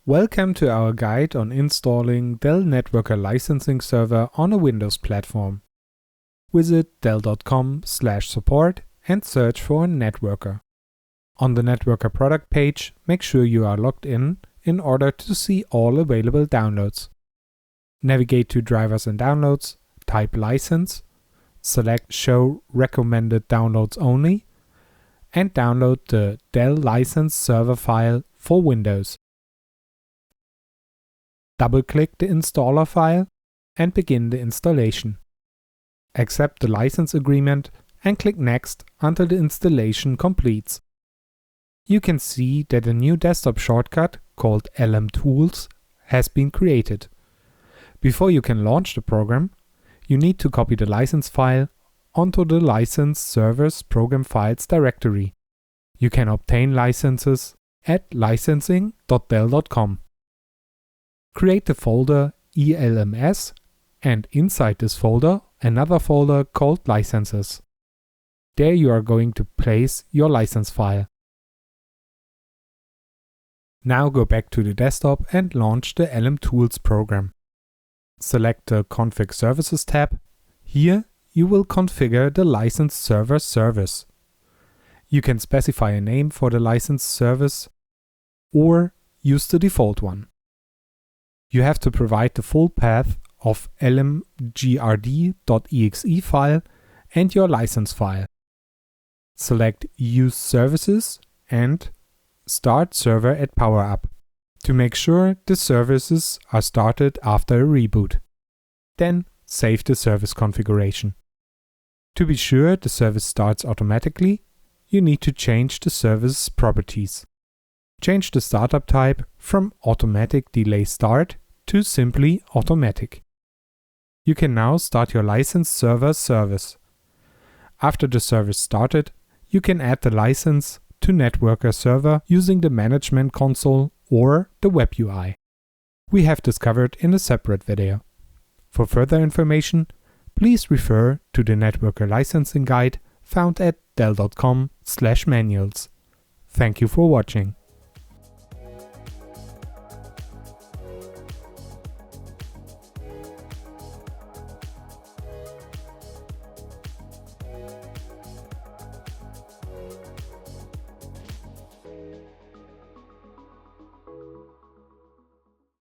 Welcome to our guide on installing Dell NetWorker licensing server on a Windows platform. Visit dell.com/support and search for NetWorker. On the NetWorker product page, make sure you are logged in order to see all available downloads. Navigate to Drivers and Downloads, type License, select Show Recommended Downloads Only, and download the Dell license server file for Windows. Double-click the installer file and begin the installation. Accept the license agreement and click Next until the installation completes. You can see that a new desktop shortcut called LM Tools has been created. Before you can launch the program, you need to copy the license file onto the license server's program files directory. You can obtain licenses at licensing.dell.com. Create the folder ELMS and inside this folder another folder called Licenses. There you are going to place your license file. Now go back to the desktop and launch the LM Tools program. Select the Config Services tab. Here you will configure the license server service. You can specify a name for the license service or use the default one. You have to provide the full path of lmgrd.exe file and your license file. Select Use Services and Start Server at PowerUp to make sure the services are started after a reboot. Then save the service configuration. To be sure the service starts automatically, you need to change the service properties. Change the startup type from Automatic Delay Start to simply Automatic. You can now start your license server service. After the service started, you can add the license to NetWorker server using the Management Console or the Web UI. We have discovered in a separate video. For further information, please refer to the NetWorker licensing guide found at dell.com/manuals. Thank you for watching.